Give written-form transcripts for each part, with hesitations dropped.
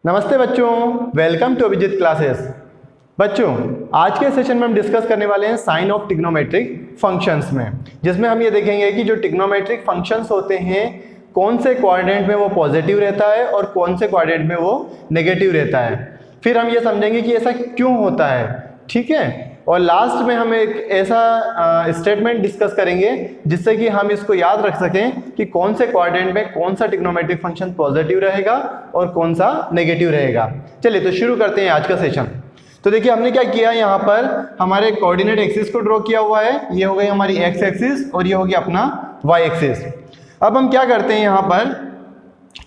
नमस्ते बच्चों, welcome to Abhijit classes. बच्चों, आज के सेशन में हम डिस्कस करने वाले हैं साइन ऑफ ट्रिग्नोमेट्रिक फंक्शंस में, जिसमें हम ये देखेंगे कि जो ट्रिग्नोमेट्रिक फंक्शंस होते हैं कौन से क्वाड्रेंट में वो पॉजिटिव रहता है और कौन से क्वाड्रेंट में वो नेगेटिव रहता है। फिर हम ये समझेंगे कि ऐसा क्यों होता है, ठीक है। और लास्ट में हम एक ऐसा स्टेटमेंट डिस्कस करेंगे जिससे कि हम इसको याद रख सकें कि कौन से क्वाड्रेंट में कौन सा ट्रिग्नोमेट्रिक फंक्शन पॉजिटिव रहेगा और कौन सा नेगेटिव रहेगा। चलिए तो शुरू करते हैं आज का सेशन। तो देखिए हमने क्या किया, यहाँ पर हमारे कोऑर्डिनेट एक्सिस को ड्रॉ किया हुआ है। ये हो गई हमारी एक्स एक्सिस और ये हो गया अपना वाई एक्सिस। अब हम क्या करते हैं यहाँ पर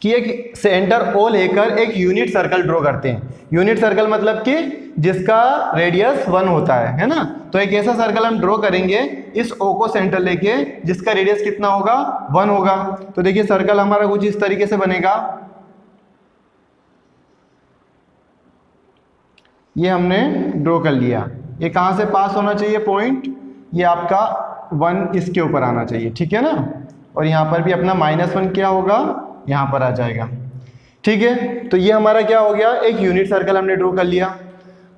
कि एक सेंटर ओ लेकर एक यूनिट सर्कल ड्रॉ करते हैं। यूनिट सर्कल मतलब कि जिसका रेडियस 1 होता है ना। तो एक ऐसा सर्कल हम ड्रॉ करेंगे इस ओ को सेंटर लेके जिसका रेडियस कितना होगा, 1 होगा। तो देखिए सर्कल हमारा कुछ इस तरीके से बनेगा। ये हमने ड्रॉ कर लिया। ये कहाँ से पास होना चाहिए पॉइंट, ये आपका 1 इसके ऊपर आना चाहिए, ठीक है ना। और यहाँ पर भी अपना -1 क्या होगा, यहाँ पर आ जाएगा, ठीक है। तो ये हमारा क्या हो गया, एक यूनिट सर्कल हमने ड्रॉ कर लिया।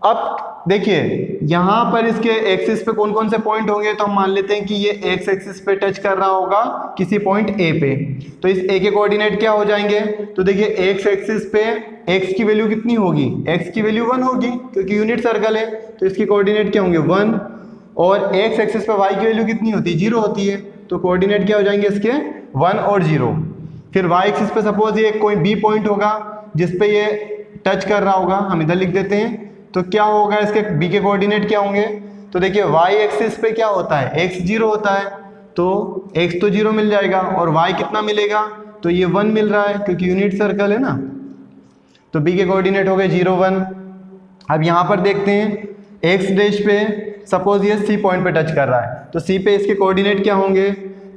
अब देखिए यहाँ पर इसके एक्सिस पे कौन कौन से पॉइंट होंगे, तो हम मान लेते हैं कि ये एक्स एक्सिस पे टच कर रहा होगा किसी पॉइंट ए पे। तो इस ए के कोऑर्डिनेट क्या हो जाएंगे, तो देखिए एक्स एक्सिस पे एक्स की वैल्यू कितनी होगी, एक्स की वैल्यू 1 होगी क्योंकि यूनिट सर्कल है। तो इसके कोऑर्डिनेट क्या होंगे, 1। और एक्स एक्सिस पे वाई की वैल्यू कितनी होती है, 0 होती है। तो कोऑर्डिनेट क्या हो जाएंगे इसके, 1 और 0। फिर वाई एक्सिस पे सपोज ये कोई बी पॉइंट होगा जिसपे ये टच कर रहा होगा, हम इधर लिख देते हैं। तो क्या होगा, इसके बी के कोऑर्डिनेट क्या होंगे, तो देखिए वाई एक्सिस पे क्या होता है, एक्स 0 होता है। तो एक्स तो 0 मिल जाएगा और वाई कितना मिलेगा, तो ये 1 मिल रहा है क्योंकि यूनिट सर्कल है ना। तो बी के कोऑर्डिनेट हो गए 0, 1। अब यहाँ पर देखते हैं एक्स डैश पे सपोज ये सी पॉइंट पे टच कर रहा है, तो सी पे इसके कोऑर्डिनेट क्या होंगे,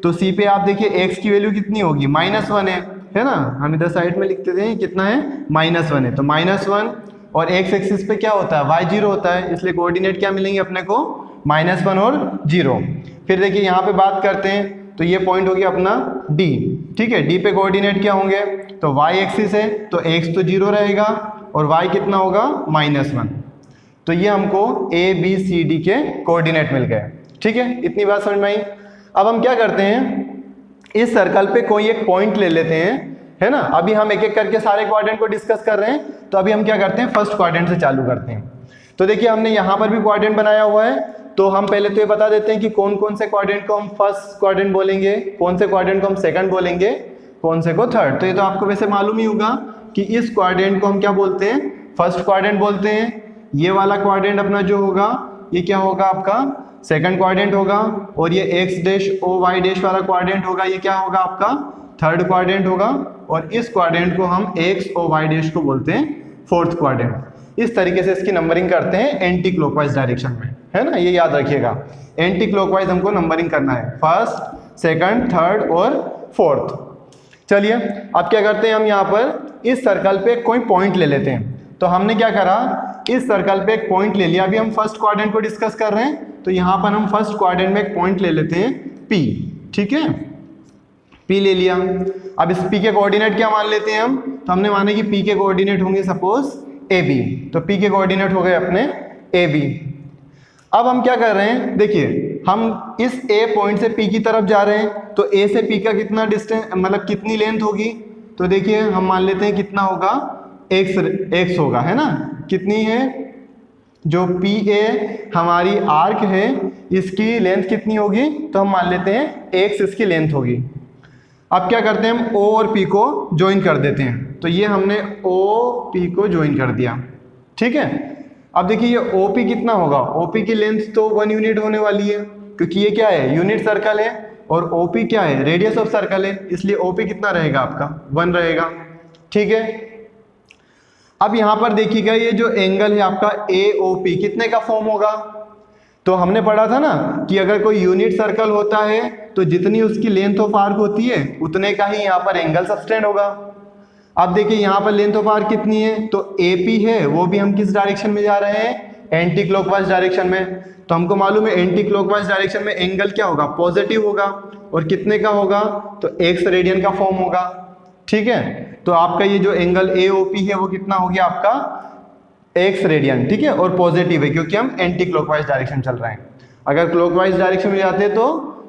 तो सी पे आप देखिए एक्स की वैल्यू कितनी होगी, -1 है ना। हम इधर साइड में लिख देते हैं कितना है, -1 है। तो -1 और एक्स एक्सिस पे क्या होता है, y 0 होता है, इसलिए कोऑर्डिनेट क्या मिलेंगे अपने को, -1 और 0। फिर देखिए यहाँ पे बात करते हैं, तो ये पॉइंट हो गया अपना D, ठीक है। D पे कोऑर्डिनेट क्या होंगे, तो y एक्सिस है तो x तो 0 रहेगा और y कितना होगा, -1। तो ये हमको A B C D के कोऑर्डिनेट मिल गए, ठीक है। इतनी बात समझ में आई। अब हम क्या करते हैं, इस सर्कल पे कोई एक पॉइंट ले लेते हैं, है ना। अभी हम एक एक करके सारे क्वाड्रेंट को डिस्कस कर रहे हैं। तो अभी हम क्या करते हैं, फर्स्ट क्वाड्रेंट से चालू करते हैं। तो देखिए हमने यहाँ पर भी क्वाड्रेंट बनाया हुआ है। तो हम पहले तो ये बता देते हैं कि कौन कौन से क्वाड्रेंट को हम फर्स्ट क्वाड्रेंट बोलेंगे, कौन से क्वाड्रेंट को हम सेकंड बोलेंगे, कौन से को थर्ड। तो ये तो आपको वैसे मालूम ही होगा कि इस क्वाड्रेंट को हम क्या बोलते हैं, फर्स्ट क्वाड्रेंट बोलते हैं। ये वाला क्वाड्रेंट अपना जो होगा ये क्या होगा, आपका सेकंड क्वाड्रेंट होगा। और ये x dash o y dash वाला क्वाड्रेंट होगा, ये क्या होगा आपका थर्ड क्वाड्रेंट होगा। और इस क्वाड्रेंट को हम एक्स ओ वाई डैश को बोलते हैं फोर्थ क्वाड्रेंट। इस तरीके से इसकी नंबरिंग करते हैं एंटी क्लॉकवाइज डायरेक्शन में, है ना। ये याद रखिएगा, एंटी क्लॉकवाइज हमको नंबरिंग करना है, फर्स्ट, सेकंड, थर्ड और फोर्थ। चलिए अब क्या करते हैं, हम यहाँ पर इस सर्कल पे कोई पॉइंट ले लेते हैं। तो हमने क्या करा, इस सर्कल पे एक पॉइंट ले लिया। अभी हम फर्स्ट क्वाड्रेंट को डिस्कस कर रहे हैं, तो यहाँ पर हम फर्स्ट क्वाड्रेंट में एक पॉइंट ले लेते हैं P, ठीक है। P ले लिया। अब इस P के कोऑर्डिनेट क्या मान लेते हैं हम, तो हमने माने कि P के कोऑर्डिनेट होंगे सपोज AB। तो P के कोऑर्डिनेट हो गए अपने AB। अब हम क्या कर रहे हैं, देखिए हम इस A पॉइंट से P की तरफ जा रहे हैं। तो A से P का कितना डिस्टेंस, मतलब कितनी लेंथ होगी, तो देखिए हम मान लेते हैं कितना होगा, x होगा, है ना। कितनी है, जो PA हमारी आर्क है इसकी लेंथ कितनी होगी, तो हम मान लेते हैं x इसकी लेंथ होगी। अब क्या करते हैं, हम O और P को ज्वाइन कर देते हैं। तो ये हमने OP को ज्वाइन कर दिया, ठीक है। अब देखिए ये OP कितना होगा, OP की लेंथ तो 1 यूनिट होने वाली है क्योंकि ये क्या है, यूनिट सर्कल है। और OP क्या है, रेडियस ऑफ सर्कल है, इसलिए OP कितना रहेगा आपका, 1 रहेगा, ठीक है। अब यहाँ पर देखिएगा ये जो एंगल है आपका AOP कितने का फॉर्म होगा, तो हमने पढ़ा था ना कि अगर कोई यूनिट सर्कल होता है तो जितनी उसकी लेंथ ऑफ आर्क होती है उतने का ही यहाँ पर एंगल सबटेंड होगा। अब देखिए यहाँ पर लेंथ ऑफ आर्क कितनी है, तो AP है, वो भी हम किस डायरेक्शन में जा रहे हैं, एंटी क्लॉकवाइज डायरेक्शन में। तो हमको मालूम है एंटी क्लॉकवाइज डायरेक्शन में एंगल क्या होगा, पॉजिटिव होगा। और कितने का होगा, तो x रेडियन का फॉर्म होगा, ठीक है। तो आपका ये जो एंगल AOP है वो कितना हो गया आपका x रेडियन, ठीक है, और पॉजिटिव है क्योंकि हम एंटी क्लॉकवाइज डायरेक्शन चल रहे हैं। अगर क्लॉकवाइज डायरेक्शन में जाते तो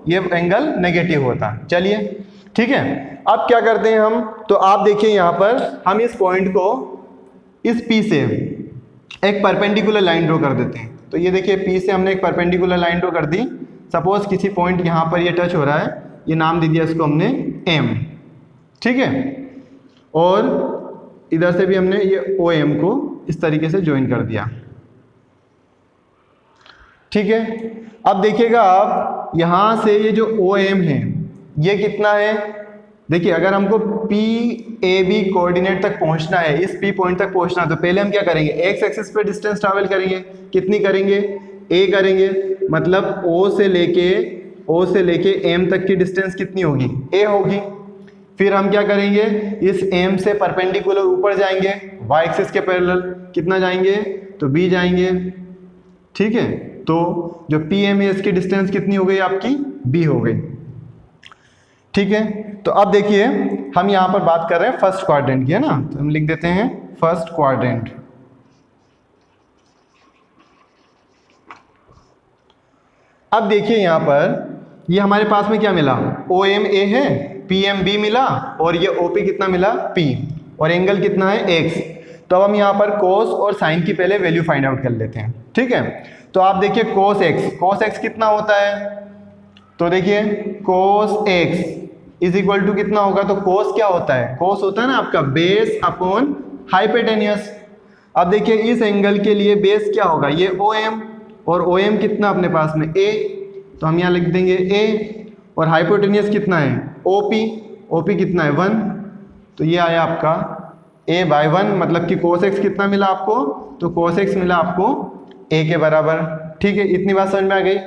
ये एंगल नेगेटिव होता। चलिए ठीक है, अब क्या करते हैं हम, तो आप देखिए यहाँ पर हम इस पॉइंट को इस P से एक परपेंडिकुलर लाइन ड्रॉ कर देते हैं। तो ये देखिए P से हमने एक परपेंडिकुलर लाइन ड्रॉ कर दी। सपोज किसी पॉइंट यहाँ पर ये टच हो रहा है, ये नाम दे दिया इसको हमने M, ठीक है, और इधर से भी हमने ये OM को इस तरीके से ज्वाइन कर दिया, ठीक है। अब देखिएगा आप यहाँ से ये जो OM है ये कितना है, देखिए अगर हमको PAB कोऑर्डिनेट तक पहुंचना है, इस P पॉइंट तक पहुंचना है, तो पहले हम क्या करेंगे, एक्स एक्सिस पे डिस्टेंस ट्रैवल करेंगे। कितनी करेंगे, A करेंगे, मतलब O से लेके M तक की डिस्टेंस कितनी होगी, A होगी। फिर हम क्या करेंगे, इस M से परपेंडिकुलर ऊपर जाएंगे, y एक्सिस के पैरेलल, कितना जाएंगे, तो B जाएंगे, ठीक है। तो जो PM है इसकी डिस्टेंस कितनी हो गई आपकी, B हो गई, ठीक है। तो अब देखिए हम यहाँ पर बात कर रहे हैं फर्स्ट क्वाड्रेंट की, है ना, तो हम लिख देते हैं फर्स्ट क्वाड्रेंट। अब देखिए यहाँ पर ये हमारे पास में क्या मिला, OM A है, PM B मिला, और ये OP कितना मिला, P, और एंगल कितना है, x। तो अब हम यहाँ पर cos और sin की पहले वैल्यू फाइंड आउट कर लेते हैं, ठीक है। तो आप देखिए cos x कितना होता है, तो देखिए cos x is equal to कितना होगा, तो cos क्या होता है, cos होता है ना आपका बेस अपॉन हाइपोटेनियस। अब देखिए इस एंगल के लिए बेस क्या होगा, ये OM, और OM कितना अपने पास में A, तो हम यहाँ लिख देंगे A, और हाइपोटेनियस कितना है OP कितना है 1, तो ये आया आपका A/1, मतलब कि cos x कितना मिला आपको, तो cos x मिला आपको A के बराबर, ठीक है। इतनी बात समझ में आ गई।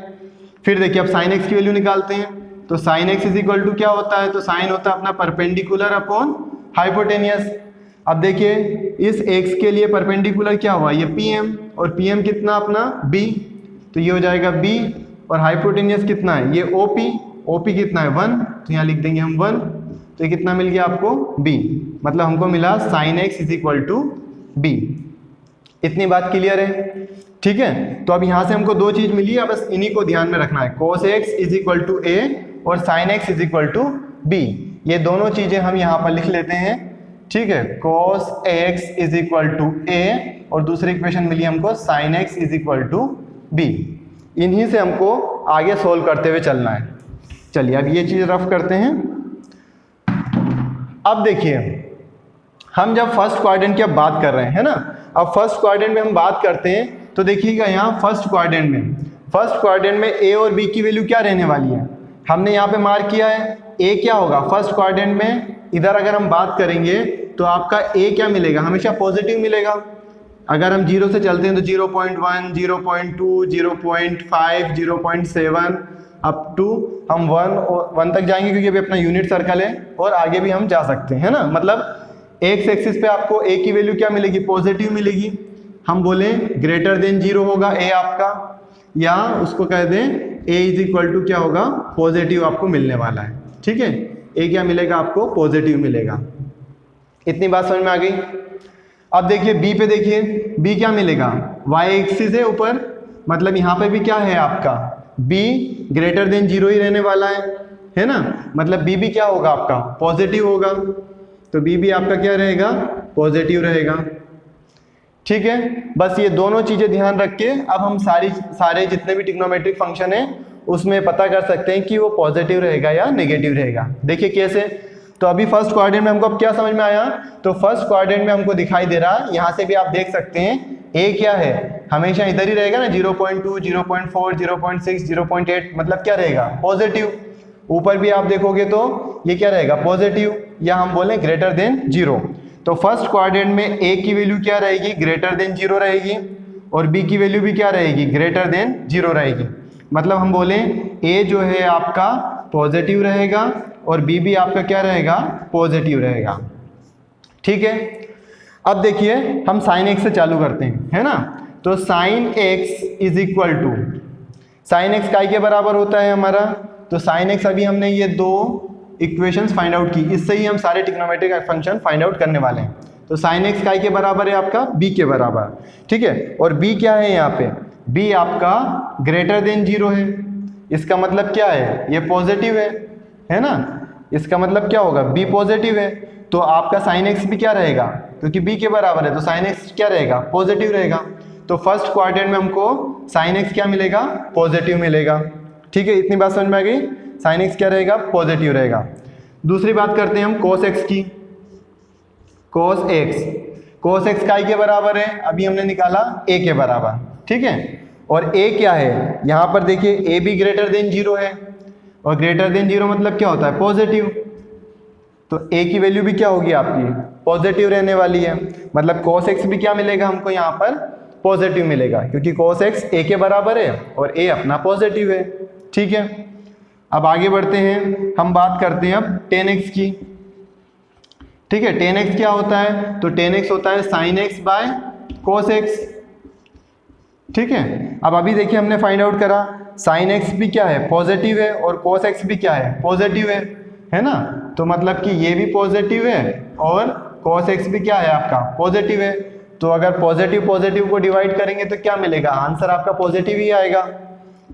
फिर देखिए अब sin x की वैल्यू निकालते हैं, तो sin x is equal to क्या होता है, तो sin होता है अपना परपेंडिकुलर अपॉन हाइपोटेनियस। अब देखिए इस x के लिए परपेंडिकुलर क्या हुआ, ये PM, और PM कितना अपना B, तो ये हो जाएगा B, और हाइपोटेनियस कितना है, ये OP कितना है 1, तो यहाँ लिख देंगे हम 1, तो ये कितना मिल गया आपको B, मतलब हमको मिला sin x is equal to B। इतनी बात क्लियर है, ठीक है। तो अब यहाँ से हमको दो चीज मिली है, बस इन्हीं को ध्यान में रखना है, cos x is equal to A और sin x is equal to B। ये दोनों चीजें हम यहाँ पर लिख लेते हैं, ठीक है। cos x is equal to A, और दूसरी इक्वेशन मिली हमको sin x is equal to B। इन्हीं से हमको आगे सोल्व करते हुए चलना है। चलिए अब ये चीज रफ करते हैं। अब देखिए हम जब फर्स्ट क्वाड्रेंट की अब बात कर रहे हैं, है ना, अब फर्स्ट क्वाड्रेंट में हम बात करते हैं, तो देखिएगा यहाँ फर्स्ट क्वाड्रेंट में A और B की वैल्यू क्या रहने वाली है, हमने यहाँ पे मार्क किया है। A क्या होगा फर्स्ट क्वाड्रेंट में, इधर अगर हम बात करेंगे तो आपका A क्या मिलेगा, हमेशा पॉजिटिव मिलेगा। अगर हम 0 से चलते हैं तो 0.1, 0.2, 0.5, 0.7 अप टू हम 1 तक जाएंगे, क्योंकि अभी अपना यूनिट सर्कल है, और आगे भी हम जा सकते हैं, ना। मतलब एक्स एक्सिस पे आपको A की वैल्यू क्या मिलेगी, पॉजिटिव मिलेगी। हम बोले ग्रेटर देन 0 होगा A आपका, या उसको कह दें A इज इक्वल टू क्या होगा, पॉजिटिव आपको मिलने वाला है, ठीक है। A क्या मिलेगा आपको, पॉजिटिव मिलेगा। इतनी बात समझ में आ गई। अब देखिए B पे, देखिए B क्या मिलेगा, y एक्सिस है ऊपर, मतलब यहाँ पे भी क्या है आपका B ग्रेटर देन 0 ही रहने वाला है ना, मतलब B भी क्या होगा आपका, पॉजिटिव होगा। तो B भी आपका क्या रहेगा, पॉजिटिव रहेगा, ठीक है। बस ये दोनों चीजें ध्यान रख के अब हम सारे जितने भी ट्रिग्नोमेट्रिक फंक्शन है उसमें पता कर सकते हैं कि वो पॉजिटिव रहेगा या नेगेटिव रहेगा। देखिए कैसे, तो अभी फर्स्ट क्वाड्रेंट में हमको अब क्या समझ में आया, तो फर्स्ट क्वाड्रेंट में हमको दिखाई दे रहा, यहाँ से भी आप देख सकते हैं A क्या है, हमेशा इधर ही रहेगा ना, 0.2, 0.4, 0.6, 0.8, मतलब क्या रहेगा, पॉजिटिव। ऊपर भी आप देखोगे तो ये क्या रहेगा, पॉजिटिव, या हम बोलें ग्रेटर देन 0। तो फर्स्ट क्वाड्रेंट में A की वैल्यू क्या रहेगी, ग्रेटर देन 0 रहेगी, और B की वैल्यू भी क्या रहेगी, ग्रेटर देन 0 रहेगी। मतलब हम बोलें A जो है आपका पॉजिटिव रहेगा, और B भी आपका क्या रहेगा, पॉजिटिव रहेगा, ठीक है। अब देखिए हम sin x से चालू करते हैं, है ना। तो sin x is equal to, sin x काय के बराबर होता है हमारा, तो sin x अभी हमने ये 2 इक्वेशंस फाइंड आउट की, इससे ही हम सारे ट्रिग्नोमेट्रिक फंक्शन फाइंड आउट करने वाले हैं। तो साइन एक्स काय के बराबर है आपका b के बराबर, ठीक है। और b क्या है यहाँ पे, b आपका ग्रेटर देन 0 है। इसका मतलब क्या है, ये पॉजिटिव है ना। इसका मतलब क्या होगा, b पॉजिटिव है, तो आपका साइन एक्स भी क्या रहेगा, क्योंकि b के बराबर है तो साइन एक्स क्या रहेगा, पॉजिटिव रहेगा। तो फर्स्ट क्वाड्रेंट में हमको साइन एक्स क्या मिलेगा, पॉजिटिव मिलेगा, ठीक है। इतनी बात समझ में आ गई, साइन एक्स क्या रहेगा, पॉजिटिव रहेगा। दूसरी बात करते हैं हम कोस एक्स की। कोस एक्स काय के बराबर है, अभी हमने निकाला a के बराबर, ठीक है। और a क्या है, यहाँ पर देखिए a भी ग्रेटर देन 0 है, और ग्रेटर देन 0 मतलब क्या होता है, पॉजिटिव। तो a की वैल्यू भी क्या होगी आपकी, पॉजिटिव रहने वाली है। मतलब कोस एक्स भी क्या मिलेगा हमको यहाँ पर, पॉजिटिव मिलेगा, क्योंकि कोस एक्स a के बराबर है और a अपना पॉजिटिव है, ठीक है। अब आगे बढ़ते हैं, हम बात करते हैं अब tan x की, ठीक है। tan x क्या होता है, तो tan x होता है sin x by cos x, ठीक है। अब अभी देखिए हमने फाइंड आउट करा sin x भी क्या है, पॉजिटिव है, और cos x भी क्या है, पॉजिटिव है ना। तो मतलब कि ये भी पॉजिटिव है और cos x भी क्या है आपका, पॉजिटिव है। तो अगर पॉजिटिव पॉजिटिव को डिवाइड करेंगे तो क्या मिलेगा, आंसर आपका पॉजिटिव ही आएगा।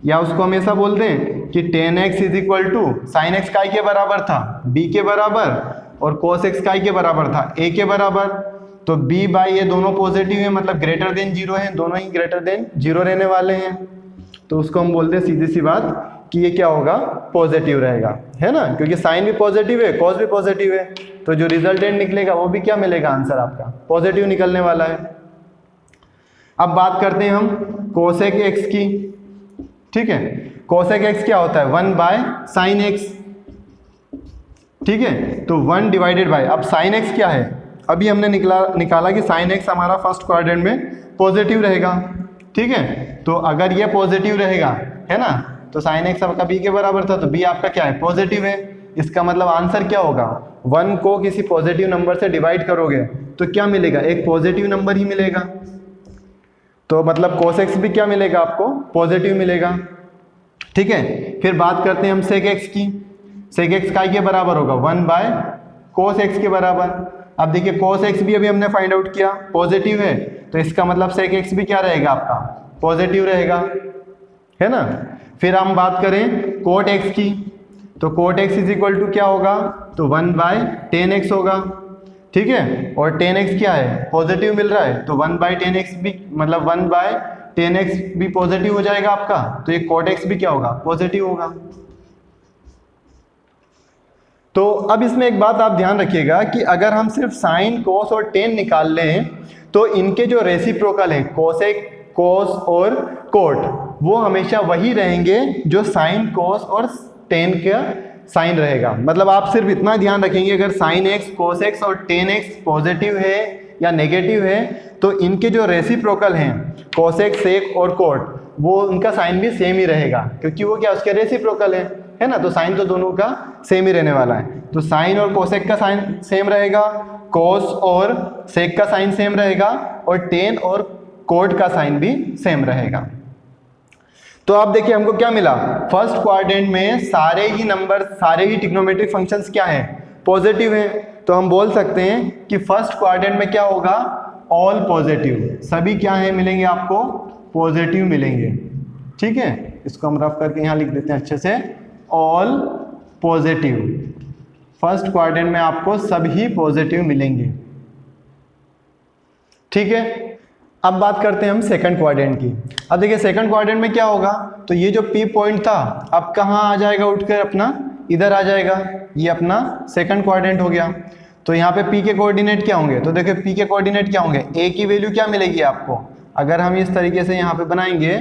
या उसको हम ऐसा बोल दें कि tan x is equal to sine x काय के बराबर था, b के बराबर, और cos x काय के बराबर था, a के बराबर। तो b बाई ये दोनों पॉजिटिव है, मतलब ग्रेटर देन 0 है, दोनों ही ग्रेटर देन 0 रहने वाले हैं। तो उसको हम बोलते हैं सीधी सी बात कि ये क्या होगा, पॉजिटिव रहेगा, है ना, क्योंकि साइन भी पॉजिटिव है, cos भी पॉजिटिव है, तो जो रिजल्टेंट निकलेगा वो भी क्या मिलेगा, आंसर आपका पॉजिटिव निकलने वाला है। अब बात करते हैं हम कोसेक एक्स की, ठीक है। कोसेक एक्स क्या होता है, 1 बाय साइन एक्स, ठीक है। तो 1 डिवाइडेड बाय, अब साइन एक्स क्या है, अभी हमने निकाला कि साइन एक्स हमारा फर्स्ट क्वाड्रेंट में पॉजिटिव रहेगा, ठीक है। तो अगर ये पॉजिटिव रहेगा, है ना, तो साइन एक्स आपका b के बराबर था, तो b आपका क्या है, पॉजिटिव है। इसका मतलब आंसर क्या होगा, 1 को किसी पॉजिटिव नंबर से डिवाइड करोगे तो क्या मिलेगा, एक पॉजिटिव नंबर ही मिलेगा। तो मतलब cos x भी क्या मिलेगा आपको, पॉजिटिव मिलेगा, ठीक है। फिर बात करते हैं हम sec x की। sec x काय के बराबर होगा, 1 बाय cos x के बराबर। अब देखिए cos x भी अभी हमने फाइंड आउट किया, पॉजिटिव है, तो इसका मतलब sec x भी क्या रहेगा आपका, पॉजिटिव रहेगा, है ना। फिर हम बात करें cot x की, तो cot x is equal to क्या होगा, तो 1 बाय tan x होगा, ठीक है। और tan x क्या है, पॉजिटिव मिल रहा है, तो 1 बाय tan x भी, मतलब 1 बाय tan x भी पॉजिटिव हो जाएगा आपका, तो ये cot x भी क्या होगा, पॉजिटिव होगा। तो अब इसमें एक बात आप ध्यान रखिएगा कि अगर हम सिर्फ साइन, कोस और टेन निकाल लें तो इनके जो रेसिप्रोकल है, कोसेक, कोस और कोट, वो हमेशा वही रहेंगे जो साइन, कोस और टेन का साइन रहेगा। मतलब आप सिर्फ इतना ध्यान रखेंगे, अगर साइन एक्स, कोस एक्स और टेन एक्स पॉजिटिव है या नेगेटिव है तो इनके जो रेसिप्रोकल हैं, कोसेक, सेक और कोट, वो उनका साइन भी सेम ही रहेगा, क्योंकि वो क्या, उसके रेसिप्रोकल है ना। तो साइन तो दोनों का सेम ही रहने वाला है। तो साइन और कोसेक का साइन सेम रहेगा, कोस और सेक का साइन सेम रहेगा, और टेन और कोट का साइन भी सेम रहेगा। तो आप देखिए हमको क्या मिला, फर्स्ट क्वाड्रेंट में सारे ही नंबर, सारे ही ट्रिग्नोमेट्रिक फंक्शंस क्या हैं, पॉजिटिव हैं। तो हम बोल सकते हैं कि फर्स्ट क्वाड्रेंट में क्या होगा, ऑल पॉजिटिव, सभी क्या है मिलेंगे आपको, पॉजिटिव मिलेंगे, ठीक है। इसको हम रफ करके यहाँ लिख देते हैं अच्छे से, ऑल पॉजिटिव। फर्स्ट क्वाड्रेंट में आपको सभी पॉजिटिव मिलेंगे, ठीक है। अब बात करते हैं हम सेकंड क्वाड्रेंट की। अब देखिए सेकंड क्वाड्रेंट में क्या होगा, तो ये जो पी पॉइंट था अब कहाँ आ जाएगा, उठकर अपना इधर आ जाएगा, ये अपना सेकंड क्वाड्रेंट हो गया। तो यहाँ पे पी के कोऑर्डिनेट क्या होंगे, तो देखिए पी के कोऑर्डिनेट क्या होंगे, ए की वैल्यू क्या मिलेगी आपको, अगर हम इस तरीके से यहाँ पे बनाएंगे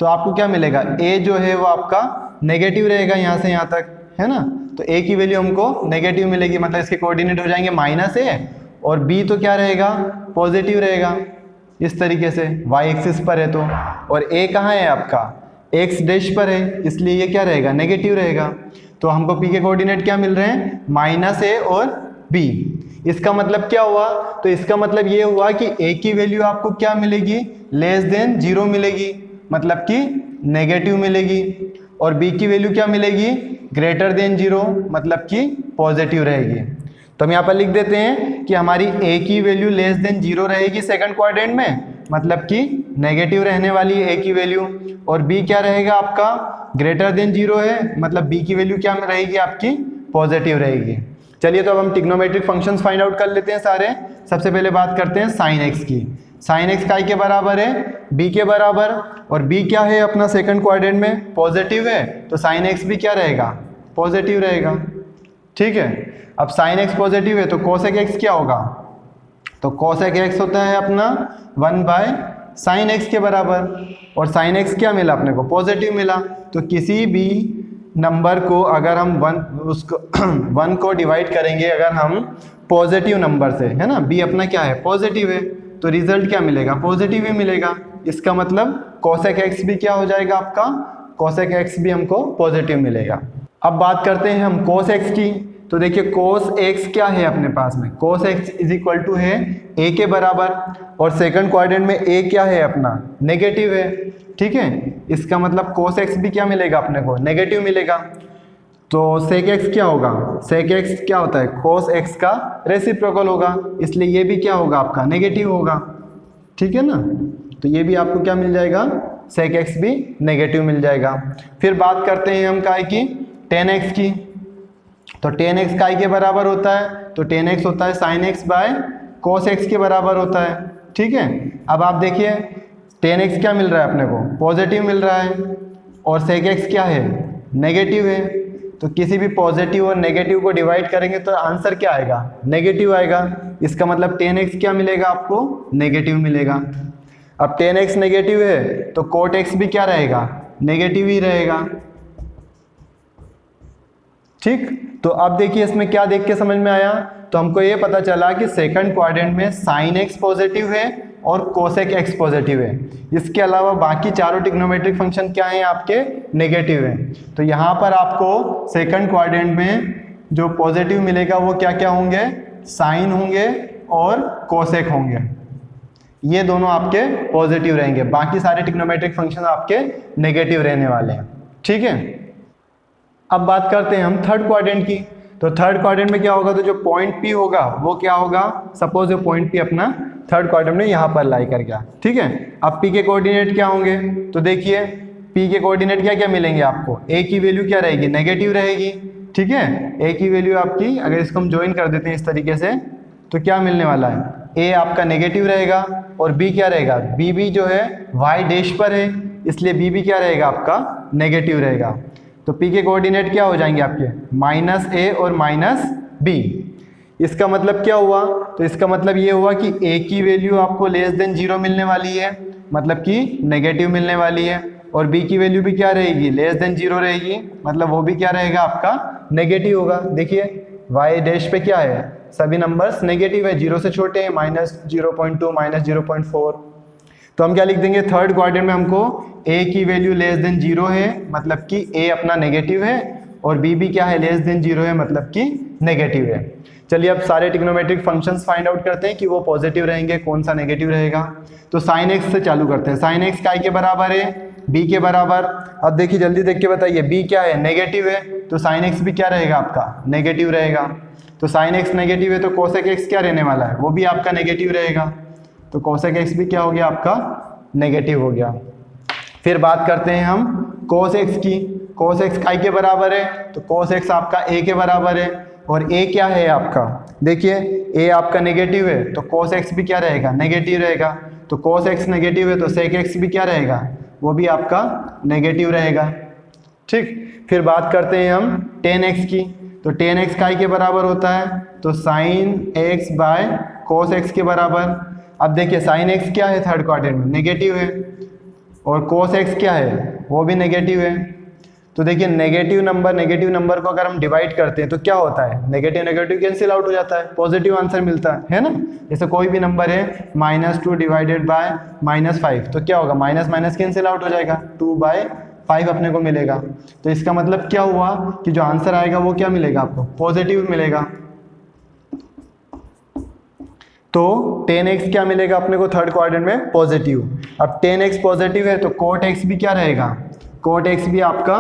तो आपको क्या मिलेगा, ए जो है वो आपका नेगेटिव रहेगा यहाँ से यहाँ तक, है ना। तो ए की वैल्यू हमको नेगेटिव मिलेगी, मतलब इसके कोऑर्डिनेट हो जाएंगे -a, और बी तो क्या रहेगा, पॉजिटिव रहेगा इस तरीके से, वाई एक्सिस पर है तो। और ए कहाँ है आपका, एक्स डैश पर है, इसलिए ये क्या रहेगा, नेगेटिव रहेगा। तो हमको पी के कोऑर्डिनेट क्या मिल रहे हैं, -a और b। इसका मतलब क्या हुआ, तो इसका मतलब ये हुआ कि a की वैल्यू आपको क्या मिलेगी, <0 मिलेगी, मतलब कि नेगेटिव मिलेगी, और b की वैल्यू क्या मिलेगी, ग्रेटर देन 0 मतलब कि पॉजिटिव रहेगी। तो हम यहाँ पर लिख देते हैं कि हमारी a की वैल्यू लेस देन 0 रहेगी सेकंड क्वाड्रेंट में, मतलब कि नेगेटिव रहने वाली है a की वैल्यू, और b क्या रहेगा आपका ग्रेटर देन 0 है, मतलब b की वैल्यू क्या रहेगी आपकी पॉजिटिव रहेगी। चलिए तो अब हम ट्रिग्नोमेट्रिक फंक्शंस फाइंड आउट कर लेते हैं सारे। सबसे पहले बात करते हैं साइन एक्स की। साइन एक्स का के बराबर है b के बराबर, और b क्या है अपना सेकंड क्वाड्रेंट में पॉजिटिव है, तो साइन एक्स भी क्या रहेगा पॉजिटिव रहेगा। ठीक है, अब साइन एक्स पॉजिटिव है तो कोसेक एक्स क्या होगा, तो कोसेक एक्स होता है अपना 1/sin x के बराबर, और साइन एक्स क्या मिला अपने को पॉजिटिव मिला। तो किसी भी नंबर को अगर हम 1 को डिवाइड करेंगे अगर हम पॉजिटिव नंबर से, है ना, b अपना क्या है पॉजिटिव है, तो रिजल्ट क्या मिलेगा पॉजिटिव ही मिलेगा। इसका मतलब कोसेक एक्स भी क्या हो जाएगा आपका, कोसेक एक्स भी हमको पॉजिटिव मिलेगा। अब बात करते हैं हम कोस एक्स की। तो देखिए कोस एक्स क्या है अपने पास में, cos x is equal to है a के बराबर, और सेकंड क्वाड्रेंट में a क्या है अपना नेगेटिव है। ठीक है, इसका मतलब कोस एक्स भी क्या मिलेगा अपने को नेगेटिव मिलेगा। तो सेक एक्स क्या होगा, सेक एक्स क्या होता है कोस एक्स का रेसिप्रोकल होगा, इसलिए ये भी क्या होगा आपका नेगेटिव होगा। ठीक है ना, तो ये भी आपको क्या मिल जाएगा सेक एक्स भी नेगेटिव मिल जाएगा। फिर बात करते हैं हम काय की टेन एक्स की। तो टेन एक्स काय के बराबर होता है, तो टेन एक्स होता है sine x by cos x के बराबर होता है। ठीक है, अब आप देखिए टेन एक्स क्या मिल रहा है अपने को पॉजिटिव मिल रहा है, और सेक एक्स क्या है नेगेटिव है। तो किसी भी पॉजिटिव और नेगेटिव को डिवाइड करेंगे तो आंसर क्या आएगा नेगेटिव आएगा। इसका मतलब टेन एक्स क्या मिलेगा आपको नेगेटिव मिलेगा। अब टेन एक्स नेगेटिव है तो कोट एक्स भी क्या रहेगा नेगेटिव ही रहेगा। ठीक, तो अब देखिए इसमें क्या देख के समझ में आया, तो हमको ये पता चला कि सेकंड क्वाड्रेंट में साइन एक्स पॉजिटिव है और कोसेक एक्स पॉजिटिव है। इसके अलावा बाकी चारों ट्रिग्नोमेट्रिक फंक्शन क्या हैं आपके नेगेटिव हैं। तो यहाँ पर आपको सेकंड क्वाड्रेंट में जो पॉजिटिव मिलेगा वो क्या क्या होंगे, साइन होंगे और कोसेक होंगे, ये दोनों आपके पॉजिटिव रहेंगे। बाकी सारे ट्रिग्नोमेट्रिक फंक्शन आपके नेगेटिव रहने वाले हैं। ठीक है, अब बात करते हैं हम थर्ड क्वाड्रेंट की। तो थर्ड क्वाड्रेंट में क्या होगा, तो जो पॉइंट P होगा वो क्या होगा, सपोज जो पॉइंट P अपना थर्ड क्वाड्रेंट में यहाँ पर लाई कर गया। ठीक है, अब P के कोऑर्डिनेट क्या होंगे, तो देखिए P के कोऑर्डिनेट क्या क्या मिलेंगे आपको, A की वैल्यू क्या रहेगी नेगेटिव रहेगी। ठीक है, A की वैल्यू आपकी अगर इसको हम ज्वाइन कर देते हैं इस तरीके से तो क्या मिलने वाला है, A आपका नेगेटिव रहेगा और B क्या रहेगा, B भी जो है y डैश पर है इसलिए B भी क्या रहेगा आपका नेगेटिव रहेगा। तो P के कोऑर्डिनेट क्या हो जाएंगे आपके -a और -b। इसका मतलब क्या हुआ, तो इसका मतलब ये हुआ कि a की वैल्यू आपको लेस देन 0 मिलने वाली है, मतलब कि नेगेटिव मिलने वाली है, और b की वैल्यू भी क्या रहेगी लेस देन 0 रहेगी, मतलब वो भी क्या रहेगा आपका नेगेटिव होगा। देखिए y डैश पे क्या है, सभी नंबर्स नेगेटिव है, 0 से छोटे हैं, -0.2 -0.4। तो हम क्या लिख देंगे, थर्ड क्वाड्रेंट में हमको a की वैल्यू लेस देन 0 है, मतलब कि a अपना नेगेटिव है, और b भी क्या है लेस देन 0 है, मतलब कि नेगेटिव है। चलिए अब सारे ट्रिग्नोमेट्रिक फंक्शंस फाइंड आउट करते हैं कि वो पॉजिटिव रहेंगे कौन सा नेगेटिव रहेगा। तो साइन एक्स से चालू करते हैं। साइन एक्स काय के बराबर है b के बराबर। अब देखिए जल्दी देख के बताइए b क्या है नेगेटिव है, तो साइन एक्स भी क्या रहेगा आपका नेगेटिव रहेगा। तो साइन एक्स नेगेटिव है तो कोसेक एक्स क्या रहने वाला है, वो भी आपका नेगेटिव रहेगा। तो कोसेक एक्स भी क्या हो गया आपका नेगेटिव हो गया। फिर बात करते हैं हम कोस एक्स की। कोस एक्स काय के बराबर है, तो कोस एक्स आपका a के बराबर है, और a क्या है आपका, देखिए a आपका नेगेटिव है तो कोस एक्स भी क्या रहेगा नेगेटिव रहेगा। तो कोस एक्स नेगेटिव है तो सेक एक्स भी क्या रहेगा, वो भी आपका नेगेटिव रहेगा। ठीक, फिर बात करते हैं हम टेन एक्स की। तो टेन एक्स काय के बराबर होता है, तो sine x by cos x के बराबर। अब देखिए साइन एक्स क्या है थर्ड क्वाड्रेंट में नेगेटिव है, और कोस एक्स क्या है वो भी नेगेटिव है। तो देखिए नेगेटिव नंबर को अगर हम डिवाइड करते हैं तो क्या होता है, नेगेटिव नेगेटिव कैंसिल आउट हो जाता है, पॉजिटिव आंसर मिलता है ना। जैसे कोई भी नंबर है -2 डिवाइडेड बाय -5, तो क्या होगा माइनस माइनस कैंसिल आउट हो जाएगा, 2/5 अपने को मिलेगा। तो इसका मतलब क्या हुआ कि जो आंसर आएगा वो क्या मिलेगा आपको पॉजिटिव मिलेगा। तो टेन एक्स क्या मिलेगा अपने को थर्ड क्वाड्रेंट में पॉजिटिव। अब टेन एक्स पॉजिटिव है तो कोट एक्स भी क्या रहेगा, कोट एक्स भी आपका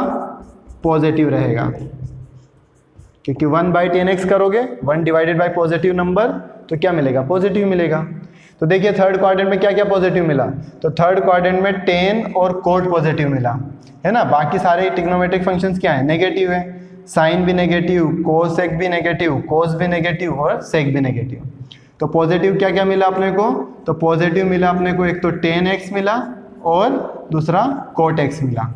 पॉजिटिव रहेगा। क्योंकि 1/10x करोगे 1 डिवाइडेड बाई पॉजिटिव नंबर तो क्या मिलेगा, पॉजिटिव मिलेगा। तो देखिए थर्ड क्वाड्रेंट में क्या क्या पॉजिटिव मिला, तो थर्ड क्वाड्रेंट में टेन और कोट पॉजिटिव मिला है ना। बाकी सारे ट्रिग्नोमेट्रिक फंक्शंस क्या है, नेगेटिव है, साइन भी नेगेटिव, कोसेक भी नेगेटिव, कोस भी नेगेटिव और सेक भी नेगेटिव। तो पॉजिटिव क्या क्या मिला अपने को, तो पॉजिटिव मिला अपने को एक तो टेन एक्स मिला और दूसरा कोट एक्स मिला।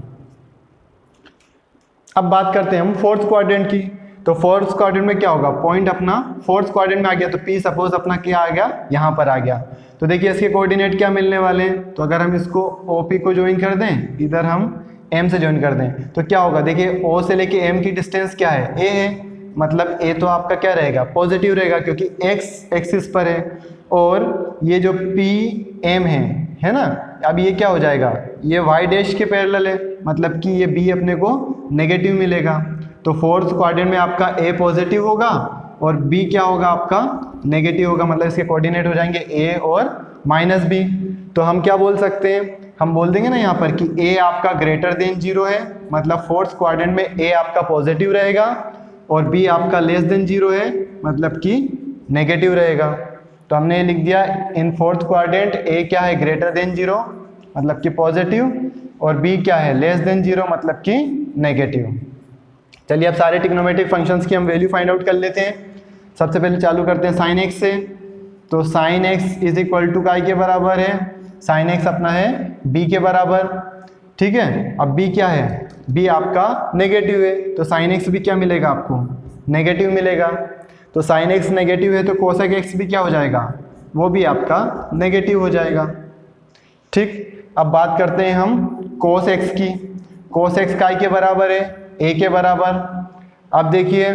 अब बात करते हैं हम फोर्थ क्वाड्रेंट की। तो फोर्थ क्वाड्रेंट में क्या होगा, पॉइंट अपना फोर्थ क्वाड्रेंट में आ गया तो पी सपोज अपना क्या आ गया, यहाँ पर आ गया। तो देखिए इसके कोऑर्डिनेट क्या मिलने वाले हैं, तो अगर हम इसको ओपी को ज्वाइन कर दें, इधर हम एम से ज्वाइन कर दें तो क्या होगा, देखिए ओ से लेके एम की डिस्टेंस क्या है, ए है, मतलब ए तो आपका क्या रहेगा, पॉजिटिव रहेगा क्योंकि एक्स एक्सिस पर है, और ये जो पी एम है ना, अब ये क्या हो जाएगा, ये वाई डैश के पैरेलल है, मतलब कि ये बी अपने को नेगेटिव मिलेगा। तो फोर्थ क्वाड्रेंट में आपका ए पॉजिटिव होगा और बी क्या होगा आपका नेगेटिव होगा, मतलब इसके कोऑर्डिनेट हो जाएंगे ए और माइनस बी। तो हम क्या बोल सकते हैं, हम बोल देंगे ना यहाँ पर कि ए आपका ग्रेटर देन 0 है, मतलब फोर्थ क्वाड्रेंट में ए आपका पॉजिटिव रहेगा और बी आपका लेस देन 0 है, मतलब कि नेगेटिव रहेगा। तो हमने ये लिख दिया इन फोर्थ क्वाड्रेंट ए क्या है, ग्रेटर देन 0 मतलब कि पॉजिटिव, और बी क्या है, लेस देन 0 मतलब कि नेगेटिव। चलिए अब सारे ट्रिग्नोमेट्रिक फंक्शंस की हम वैल्यू फाइंड आउट कर लेते हैं। सबसे पहले चालू करते हैं साइन एक्स से। तो sine x is equal to काय के बराबर है, साइन एक्स अपना है बी के बराबर, ठीक है। अब बी क्या है, बी आपका नेगेटिव है, तो साइन एक्स भी क्या मिलेगा आपको, नेगेटिव मिलेगा। तो साइन एक्स नेगेटिव है तो कोसेक एक्स भी क्या हो जाएगा, वो भी आपका नेगेटिव हो जाएगा, ठीक। अब बात करते हैं हम कोस एक्स की। कोस एक्स काय के बराबर है, ए के बराबर। अब देखिए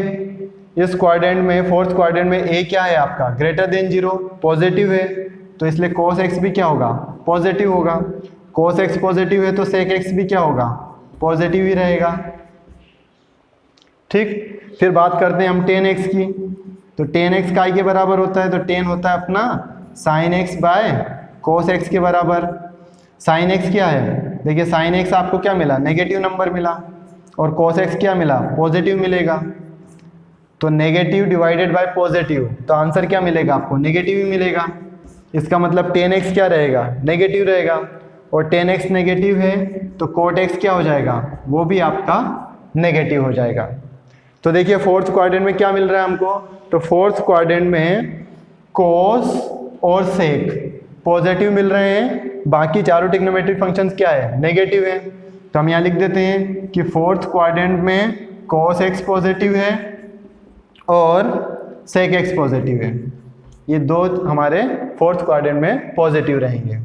इस क्वाड्रेंट में फोर्थ क्वाड्रेंट में ए क्या है आपका, ग्रेटर देन 0 पॉजिटिव है, तो इसलिए कोस एक्स भी क्या होगा, पॉजिटिव होगा। कोस एक्स पॉजिटिव है तो सेक एक्स भी क्या होगा, पॉजिटिव ही रहेगा, ठीक। फिर बात करते हैं हम टेन एक्स की। तो टेन एक्स काय के बराबर होता है, तो टेन होता है अपना sine x by cos x के बराबर। साइन एक्स क्या है, देखिए साइन एक्स आपको क्या मिला, नेगेटिव नंबर मिला, और कोस एक्स क्या मिला, पॉजिटिव मिलेगा। तो नेगेटिव डिवाइडेड बाय पॉजिटिव, तो आंसर क्या मिलेगा आपको, नेगेटिव ही मिलेगा। इसका मतलब टेन एक्स क्या रहेगा, नेगेटिव रहेगा, और टेन एक्स नेगेटिव है तो कोट एक्स क्या हो जाएगा, वो भी आपका नेगेटिव हो जाएगा। तो देखिए फोर्थ क्वाड्रेंट में क्या मिल रहा है हमको, तो फोर्थ क्वाड्रेंट में कोस और सेक पॉजिटिव मिल रहे हैं, बाकी चारों ट्रिग्नोमेट्रिक फंक्शंस क्या है, नेगेटिव है। तो हम यहाँ लिख देते हैं कि फोर्थ क्वाड्रेंट में कोस एक्स पॉजिटिव है और सेक एक्स पॉजिटिव है, ये दो हमारे फोर्थ क्वाड्रेंट में पॉजिटिव रहेंगे।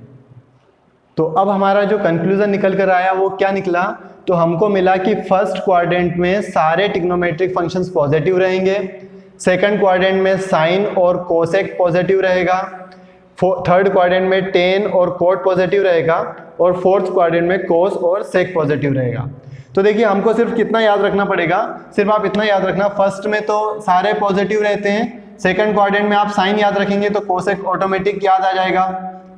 तो अब हमारा जो कंक्लूजन निकल कर आया वो क्या निकला, तो हमको मिला कि फर्स्ट क्वाड्रेंट में सारे ट्रिग्नोमेट्रिक फंक्शंस पॉजिटिव रहेंगे, सेकंड क्वाड्रेंट में साइन और कोसेक पॉजिटिव रहेगा, थर्ड क्वाड्रेंट में टेन और कोट पॉजिटिव रहेगा, और फोर्थ क्वाड्रेंट में कोस और सेक पॉजिटिव रहेगा। तो देखिए हमको सिर्फ कितना याद रखना पड़ेगा, सिर्फ आप इतना याद रखना, फर्स्ट में तो सारे पॉजिटिव रहते हैं, सेकंड क्वाड्रेंट में आप साइन याद रखेंगे तो कोसेक ऑटोमेटिक याद आ जाएगा,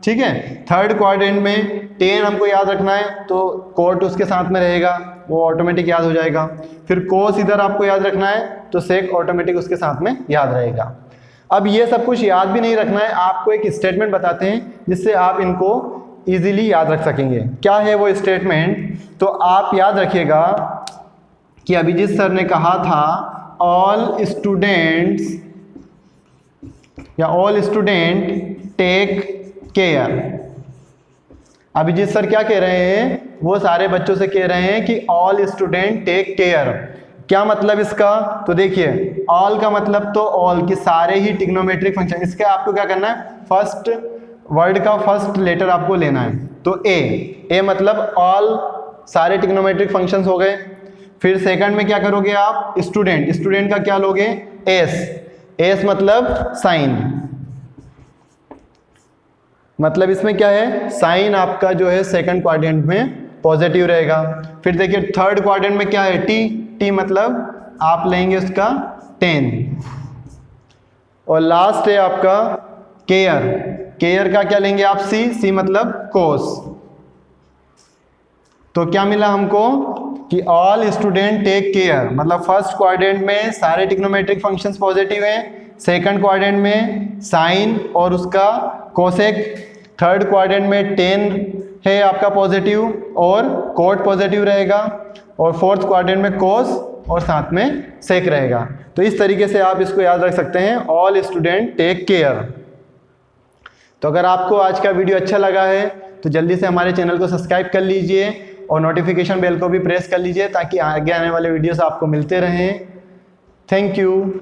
ठीक है। थर्ड क्वाड्रेंट में टेन हमको याद रखना है तो कोट उसके साथ में रहेगा, वो ऑटोमेटिक याद हो जाएगा। फिर कोस इधर आपको याद रखना है तो सेक ऑटोमेटिक उसके साथ में याद रहेगा। अब ये सब कुछ याद भी नहीं रखना है, आपको एक स्टेटमेंट बताते हैं जिससे आप इनको इजीली याद रख सकेंगे। क्या है वो स्टेटमेंट, तो आप याद रखिएगा कि अभिजीत सर ने कहा था ऑल स्टूडेंट्स या all student take care. Abhijit sir क्या कह रहे हैं, वो सारे बच्चों से कह रहे हैं कि ऑल स्टूडेंट टेक केयर। क्या मतलब इसका, तो देखिए ऑल का मतलब तो ऑल की सारे ही ट्रिग्नोमेट्रिक फंक्शन, इसका आपको क्या करना है, फर्स्ट वर्ड का फर्स्ट लेटर आपको लेना है, तो ए मतलब ऑल सारे ट्रिग्नोमेट्रिक फंक्शंस हो गए। फिर सेकंड में क्या करोगे आप, स्टूडेंट, स्टूडेंट का क्या लोगे, एस मतलब साइन, मतलब इसमें क्या है, साइन आपका जो है सेकंड क्वाड्रेंट में पॉजिटिव रहेगा। फिर देखिए थर्ड क्वाड्रेंट में क्या है, टी मतलब आप लेंगे उसका 10, और लास्ट है आपका केयर का क्या लेंगे आप, सी मतलब कोस। तो क्या मिला हमको, कि ऑल स्टूडेंट टेक केयर, मतलब फर्स्ट क्वाड्रेंट में सारे ट्रिग्नोमेट्रिक फंक्शंस पॉजिटिव हैं, सेकंड क्वाड्रेंट में साइन और उसका कोसेक, थर्ड क्वाड्रेंट में टेन है आपका पॉजिटिव और कोट पॉजिटिव रहेगा, और फोर्थ क्वाड्रेंट में कोस और साथ में सेक रहेगा। तो इस तरीके से आप इसको याद रख सकते हैं, ऑल स्टूडेंट टेक केयर। तो अगर आपको आज का वीडियो अच्छा लगा है तो जल्दी से हमारे चैनल को सब्सक्राइब कर लीजिए और नोटिफिकेशन बेल को भी प्रेस कर लीजिए ताकि आगे आने वाले वीडियोस आपको मिलते रहें। Thank you.